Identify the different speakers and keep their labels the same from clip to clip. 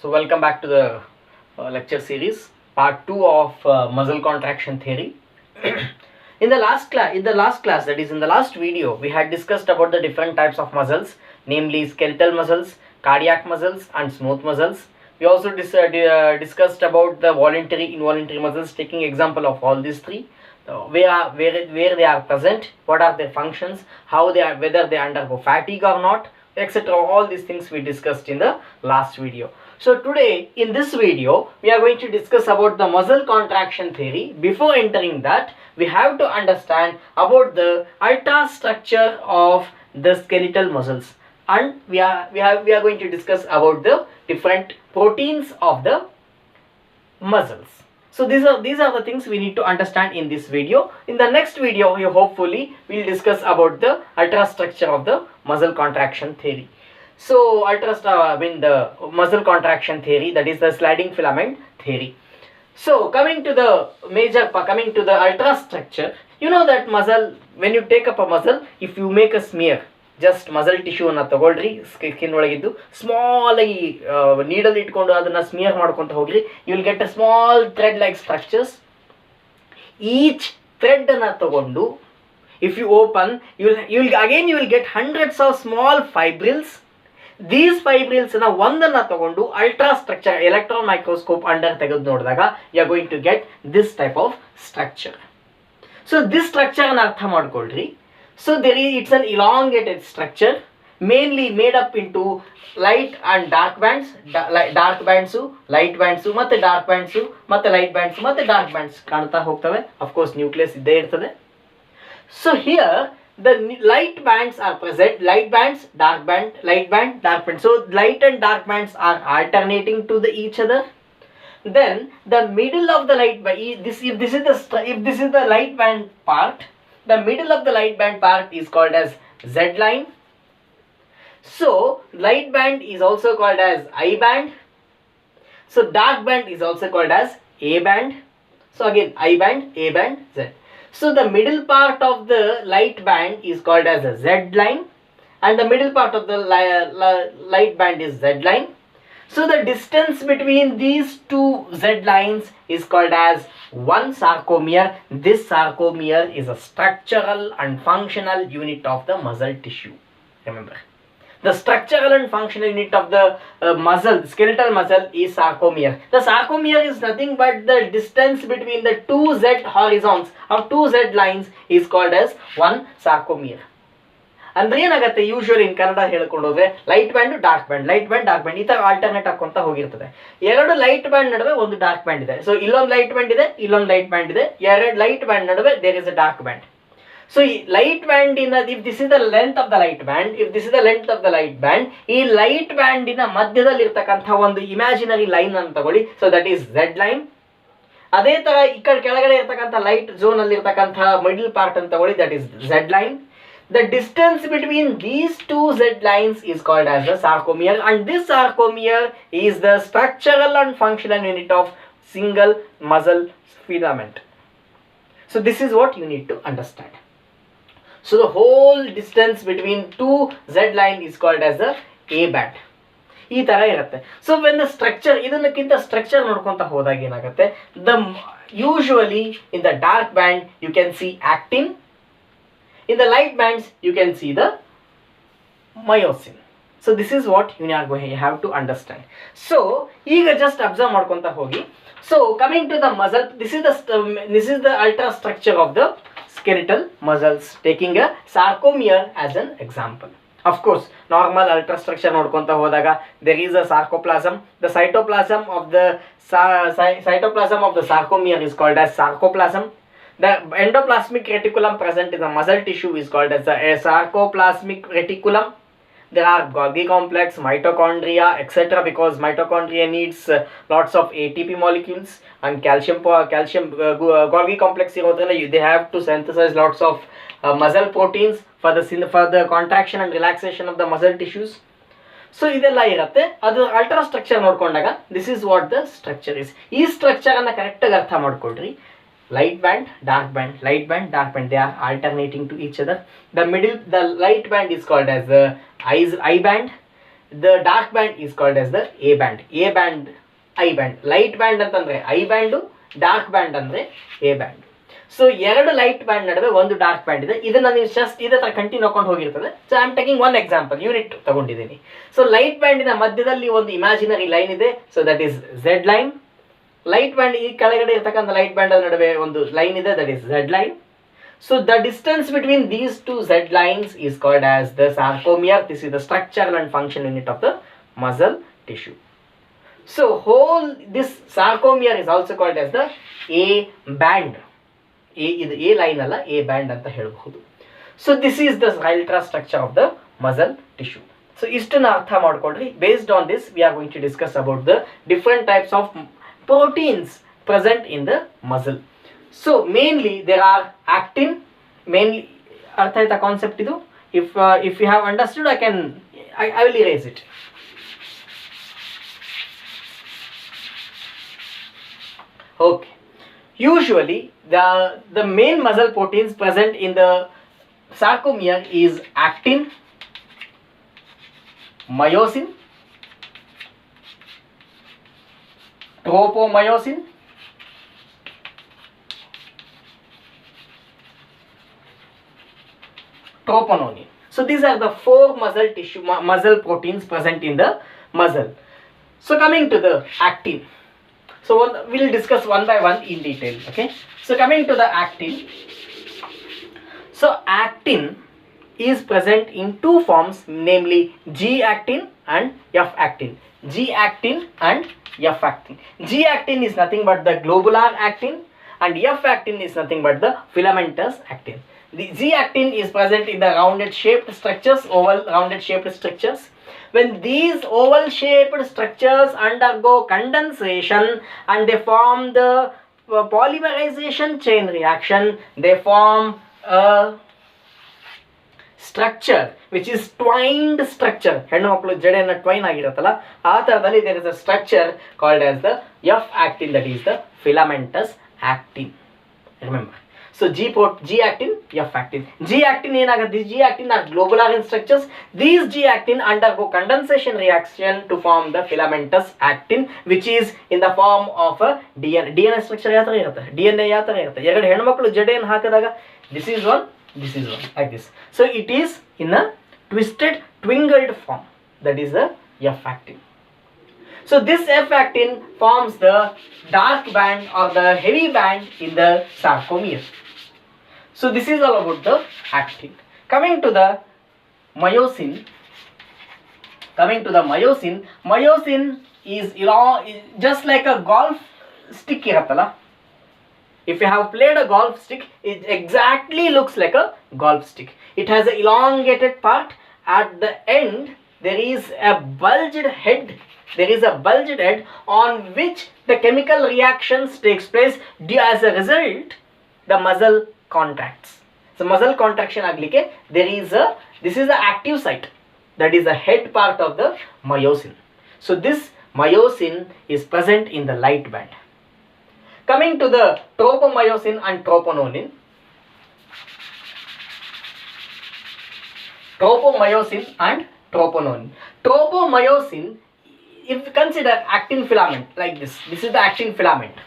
Speaker 1: So welcome back to the lecture series, part 2 of muscle contraction theory. In the last class, that is in the last video, we had discussed about the different types of muscles, namely skeletal muscles, cardiac muscles, and smooth muscles. We also discussed about the voluntary, involuntary muscles, taking example of all these three. Where they are present, what are their functions, how they are, whether they undergo fatigue or not, etc. All these things we discussed in the last video. So today in this video we are going to discuss about the muscle contraction theory. Before entering that, we have to understand about the ultrastructure of the skeletal muscles, and we are going to discuss about the different proteins of the muscles. So these are the things we need to understand in this video. In the next video, hopefully we'll discuss about the ultrastructure of the muscle contraction theory. So the muscle contraction theory, that is the sliding filament theory. So coming to the ultrastructure, you know that muscle, when you take up a muscle, if you make a smear, just muscle ಟಿಶ್ಯೂನ ತಗೊಳ್ರಿ, skin ಒಳಗಿದ್ದು small ಆಗಿ needle ಇಟ್ಕೊಂಡು ಅದನ್ನ smear ಮಾಡ್ಕೊಂತ ಹೋಗ್ರಿ. You will get a small thread like structures. Each thread ಅನ್ನ ತಗೊಂಡು if you open, you will get hundreds of small fibrils. These fibrils ನ ಒಂದನ್ನ ತಗೊಂಡು ultrastructure electron microscope under ತೆಗೆದು ನೋಡಿದಾಗ you are going to get this type of structure. So this structure ಅನ್ನ ಅರ್ಥ ಮಾಡ್ಕೊಳ್ರಿ. So it's an elongated structure, mainly made up into light and dark bands, dark bands, light bands, ಮತ್ತೆ dark bands, ಮತ್ತೆ light bands, ಮತ್ತೆ dark bands ಕಾಣ್ತಾ ಹೋಗ್ತವೆ. Of course nucleus ಇದ್ದೇ ಇರ್ತದೆ. So here the light bands are present, light bands, dark band, light band, dark band. So light and dark bands are alternating to each other. Then the middle of the light band, if this is the light band part, the middle of the light band part is called as Z line. So light band is also called as I band. So dark band is also called as A band. So again I band, A band, Z. So the middle part of the light band is called as a Z line, and the middle part of the light band is Z line. So the distance between these two Z lines is called as one sarcomere. This sarcomere is a structural and functional unit of the muscle tissue. Remember, the structural and functional unit of the skeletal muscle is sarcomere. The sarcomere is nothing but the distance between the two Z horizons or two Z lines is called as one sarcomere. ಅಂದ್ರೆ ಏನಾಗುತ್ತೆ, usually ಇನ್ ಕನ್ನಡ ಹೇಳ್ಕೊಂಡು ಹೋದ್ರೆ light band, dark band, light band, dark band ಈ ತರ alternate ಹಾಕೊಂತ ಹೋಗಿರ್ತದೆ. ಎರಡು light band ನಡುವೆ ಒಂದು dark band ಇದೆ. ಸೊ ಇಲ್ಲೊಂದು ಲೈಟ್ ಬ್ಯಾಂಡ್ ಇದೆ, ಇಲ್ಲೊಂದು ಲೈಟ್ ಬ್ಯಾಂಡ್ ಇದೆ. ಎರಡು ಲೈಟ್ ಬ್ಯಾಂಡ್ ನಡುವೆ there is a dark band. So ಈ light band if this is the length of the light band, if this is the length of the light band, ಈ light ಬ್ಯಾಂಡಿನ ಮಧ್ಯದಲ್ಲಿ ಇರ್ತಕ್ಕಂಥ ಒಂದು imaginary line ಅನ್ನು ತಗೊಳ್ಳಿ. So that is Z line. ಅದೇ ತರ ಈ ಕಡೆ ಕೆಳಗಡೆ ಇರ್ತಕ್ಕಂಥ ಲೈಟ್ ಝೋನ್ ಅಲ್ಲಿ ಇರ್ತಕ್ಕಂಥ ಮಿಡಲ್ ಪಾರ್ಟ್ ಅಂತ ತಗೊಳ್ಳಿ, that is Z line. The distance between these two Z lines is called as the sarcomere, and this sarcomere is the structural and functional unit of single muscle filament. So this is what you need to understand. So the whole distance between two Z line is called as the A band. ಈ ತರ ಇರುತ್ತೆ. So when the structure, ಇದನ್ನಕ್ಕಿಂತ structure ನೋಡ್ಕೊಂತ ಹೋದಾಗ ಏನಾಗುತ್ತೆ, usually in the dark band you can see actin. In the light bands you can see the myosin. So this is what you have to understand. So ಈಗ just observe ಮಾಡ್ಕೊಂತ ಹೋಗಿ. So coming to the muscle, this is the ultrastructure of the skeletal muscles, taking a sarcomere as an example. Of course normal ultrastructure ನೋಡ್ಕೊಂತ ಹೋದಾಗ there is a sarcoplasm. The cytoplasm of the sarcomere is called as sarcoplasm. The endoplasmic reticulum present in the muscle tissue is called as a sarcoplasmic reticulum. There are Golgi complex, mitochondria, etc. because mitochondria needs lots of ATP molecules, and calcium Golgi complex irodrina they have to synthesize lots of muscle proteins for the contraction and relaxation of the muscle tissues. So ಇದೆಲ್ಲ ಇರುತ್ತೆ. ಅದು ultra structure ನೋಡ್ಕೊಂಡಾಗ this is what the structure is. ಈ structure ಅನ್ನ ಕರೆಕ್ಟಾಗಿ ಅರ್ಥ ಮಾಡ್ಕೊಳ್ರಿ. light band, dark band, light band, dark band, they are alternating to each other. The light band is called as the I band. the dark band is called as the A band. A band, I band. Light band ಅಂತಂದ್ರೆ I band, dark band ಅಂದ್ರೆ A band. So ಎರಡು light band ನಡುವೆ ಒಂದು dark band ಇದೆ. ಇದನ್ನ ನೀವು just ಇದೇ ತರ ಕಂಟಿನ್ಯೂ ಹಾಕೊಂಡು ಹೋಗಿರ್ತದೆ. So I am taking one example, unit ತಗೊಂಡಿದ್ದೀನಿ. ಸೊ ಲೈಟ್ ಬ್ಯಾಂಡಿನ ಮಧ್ಯದಲ್ಲಿ ಒಂದು ಇಮ್ಯಾಜಿನರಿ ಲೈನ್ ಇದೆ. So that is Z line. Light band ಈ ಕೆಳಗಡೆ ಇರ್ತಕ್ಕಂಥ ಲೈಟ್ ಬ್ಯಾಂಡ್ ನಡುವೆ ಒಂದು ಲೈನ್ ಇದೆ, that is Z line. So the distance between these two Z lines is called as the sarcomere. This is the structural and function unit of the muscle tissue. So whole this sarcomere is also called as the A band. ಇದು A line ಅಲ್ಲ, A band ಅಂತ ಹೇಳಬಹುದು. So this is the ultrastructure of the muscle tissue. So ಇಷ್ಟನ್ನ ಅರ್ಥ ಮಾಡ್ಕೊಂಡ್ರಿ. Based on this we are going to discuss about the different types of proteins present in the muscle. So mainly there are actin, mainly ಅರ್ಥ ಆಯ್ತಾ concept ಇದು? if you have understood I will erase it. Okay, usually the main muscle proteins present in the sarcomere is actin, myosin, tropomyosin, troponin. So these are the four muscle proteins present in the muscle. So coming to the actin, so we'll discuss one by one in detail. Okay, so coming to the actin, so actin is present in two forms, namely G actin and F actin. G actin and F actin. G actin is nothing but the globular actin and F actin is nothing but the filamentous actin. The G actin is present in the rounded shaped structures, oval rounded shaped structures. When these oval shaped structures undergo condensation and they form the polymerization chain reaction, they form a structure which is twinned structure. ಹೆಣ್ಣು ಮಕ್ಕಳು ಜಡೆಯನ್ನು twine ಆಗಿರುತ್ತಲ್ಲ ಆ ಥರದಲ್ಲಿ there is a structure called as the F actin, that is the filamentous actin. Remember, so G actin, F actin. G actin ಏನಾಗುತ್ತೆ? G actin are globular in structures. These G actin undergo condensation reaction to form the filamentous actin, which is in the form of a DNA structure. ಯಾವ ಥರ ಇರುತ್ತೆ? DNA ಯಾವ ಥರ ಇರುತ್ತೆ? ಎರಡು ಹೆಣ್ಮಕ್ಳು ಜಡೆಯನ್ನು ಹಾಕಿದಾಗ this is one like this. So it is in a twisted twinkled form, that is the F actin. So this F actin forms the dark band or the heavy band in the sarcomere. So this is all about the actin. Coming to the myosin, myosin is just like a golf stick iratala. If you have played a golf stick, it exactly looks like a golf stick. It has an elongated part. At the end there is a bulged head. On which the chemical reactions takes place. As a result, the muscle contracts. So muscle contraction aglike this is the active site, that is the head part of the myosin. So this myosin is present in the light band. Coming to the tropomyosin and troponin. Tropomyosin, if you consider actin filament like this is the actin filament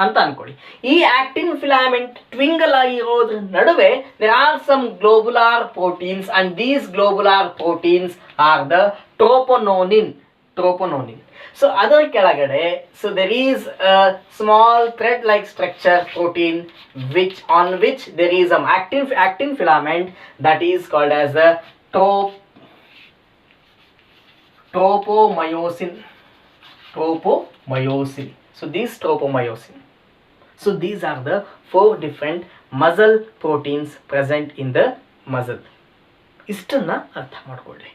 Speaker 1: ಅಂತ ಅನ್ಕೊಳ್ಳಿ. ಈ actin filament ಟ್ವಿಂಗಲ್ ಆಗಿರೋದ್ರ ನಡುವೆ there are some globular proteins and these globular proteins are the troponin. So ಅದರ ಕೆಳಗಡೆ so there is a small thread like structure protein on which there is an actin filament that is called as the tropomyosin. So these tropomyosin. So these are the four different muscle proteins present in the muscle. ಇಷ್ಟನ್ನ ಅರ್ಥ ಮಾಡ್ಕೊಳ್ಳಿ.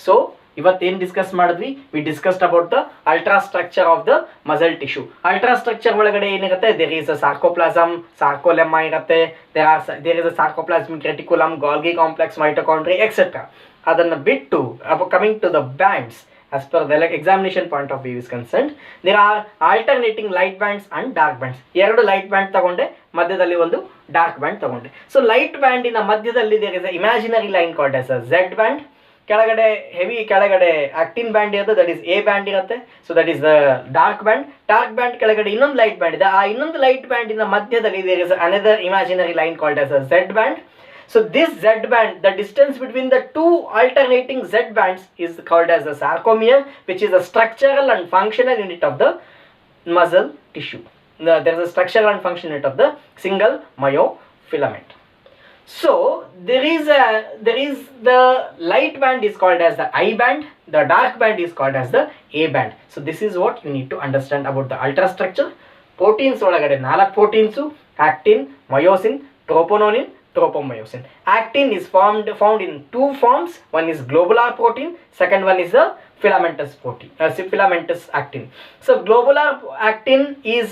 Speaker 1: So ಇವತ್ತೇನು discuss ಮಾಡಿದ್ವಿ? We discussed about the ultrastructure of the muscle tissue. Ultrastructure ಒಳಗಡೆ ಏನಿರುತ್ತೆ? There is a sarcoplasm, sarcolemma ಇರುತ್ತೆ, there is a sarcoplasmic reticulum, Golgi complex, mitochondria etcetera. ಅದನ್ನು ಬಿಟ್ಟು coming to the bands, as per the examination point of view is concerned, there are alternating light bands and dark bands. ಎರಡು light band ತಗೊಂಡೆ, ಮಧ್ಯದಲ್ಲಿ ಒಂದು dark band ತಗೊಂಡೆ. So light ಬ್ಯಾಂಡಿನ ಮಧ್ಯದಲ್ಲಿ there is a imaginary line called as a Z band. ಕೆಳಗಡೆ heavy ಕೆಳಗಡೆ actin band ಇರುತ್ತೆ, ದಟ್ ಈಸ್ ಎ ಬ್ಯಾಂಡ್ ಇರುತ್ತೆ. So that is the dark band ಕೆಳಗಡೆ ಇನ್ನೊಂದು ಲೈಟ್ ಬ್ಯಾಂಡ್ ಇದೆ. ಆ ಇನ್ನೊಂದು ಲೈಟ್ ಬ್ಯಾಂಡಿನ ಮಧ್ಯದಲ್ಲಿ there is another imaginary line called as a Z band. So this Z band, the distance between the two alternating Z bands is called as the sarcomere, which is a structural and functional unit of the muscle tissue. There is a structural and functional unit of the single myofilament. So there is the light band is called as the I band, the dark band is called as the A band. So this is what you need to understand about the ultrastructure. Proteins ಒಳಗಡೆ 4 proteins, actin, myosin, troponin, tropomyosin. Actin is found in two forms. One is globular protein, second one is the filamentous protein, filamentous actin. So globular actin is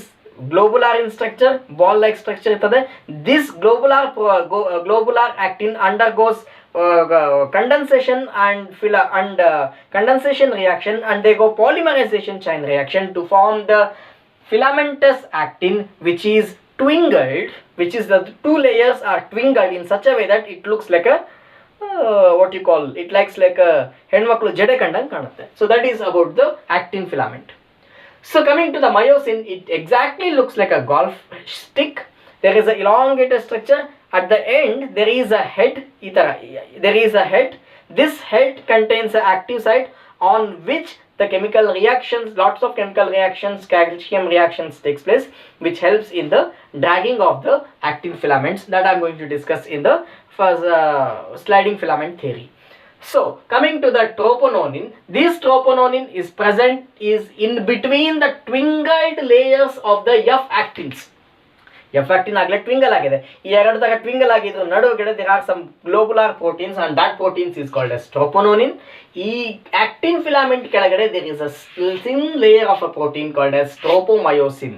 Speaker 1: globular in structure, ball like structure iruttade. This globular actin undergoes condensation and condensation reaction, and they go polymerization chain reaction to form the filamentous actin, which is twinkled, which is the two layers are twinkled in such a way that it looks like a what you call, it likes like a ಹೆಣ್ಮಕ್ಳು ಜಡೆ ಕಂಡಂಗೆ ಕಾಣುತ್ತೆ. So that is about the actin filament. So coming to the myosin, it exactly looks like a golf stick. There is a elongated structure. At the end there is a head. There is a head. This head contains an active site on which the chemical reactions, lots of chemical reactions, calcium reactions takes place, which helps in the dragging of the actin filaments that I am going to discuss in the first sliding filament theory. So coming to the troponin, this troponin is in between the twinkled layers of the F actins. F actin ಆಗಲೇ ಟ್ವಿಂಗಲ್ ಆಗಿದೆ. ಈ ಎರಡದಾಗ ಟ್ವಿಂಗಲ್ ಆಗಿದ್ರು ನಡುವೆ there are some globular proteins, and that proteins is called as troponin. ಈ actin filament ಕೆಳಗಡೆ there is a thin layer of a protein called as tropomyosin.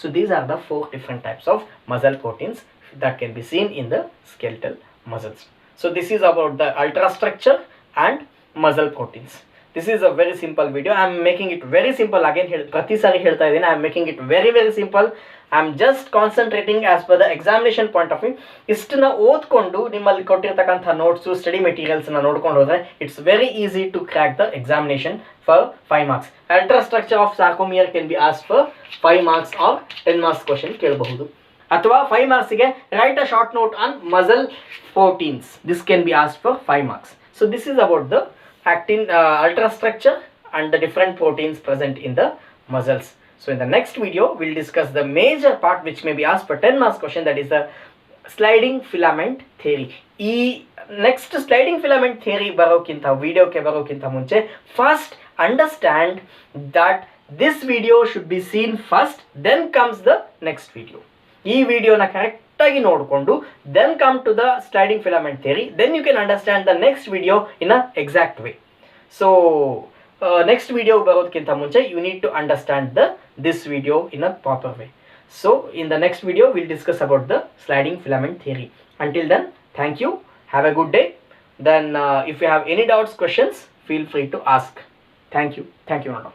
Speaker 1: So these are the 4 different types of muscle proteins that can be seen in the skeletal muscles. So this is about the ultrastructure and muscle proteins. This is a very simple video. I am making it very simple. Again, ಪ್ರತಿ ಸಾರಿ ಹೇಳ್ತಾ ಇದ್ದೀನಿ, I am making it very simple. I am just concentrating as per the examination point of view. ಇಷ್ಟನ್ನ ಓದ್ಕೊಂಡು ನಿಮ್ಮಲ್ಲಿ ಕೊಟ್ಟಿರ್ತಕ್ಕಂಥ notes, study ಮೆಟೀರಿಯಲ್ಸ್ನ ನೋಡ್ಕೊಂಡು ಹೋದರೆ it's very easy to crack the examination for 5 marks. Ultrastructure of sarcomere can be asked for 5 marks or 10 marks question ಕೇಳಬಹುದು. ಅಥವಾ 5 marksಗೆ write a short note on muscle proteins. This can be asked for 5 marks. So this is about the actin ultrastructure and the different proteins present in the muscles. So in the next video we'll discuss the major part which may be asked for 10 marks question, that is the sliding filament theory. ಈ next sliding filament theory ಬರೋಕ್ಕಿಂತ ವಿಡಿಯೋಕ್ಕೆ ಬರೋಕ್ಕಿಂತ ಮುಂಚೆ first understand that this video should be seen first, then comes the next video. ಈ ವಿಡಿಯೋನ ಕರೆಕ್ಟಾಗಿ ನೋಡಿಕೊಂಡು then come to the sliding filament theory, then you can understand the next video in a exact way. So next video ಬರೋದಕ್ಕಿಂತ ಮುಂಚೆ you need to understand this video in a proper way. So in the next video we'll discuss about the sliding filament theory. Until then, thank you, have a good day. Then if you have any doubts, questions, feel free to ask. Thank you madam.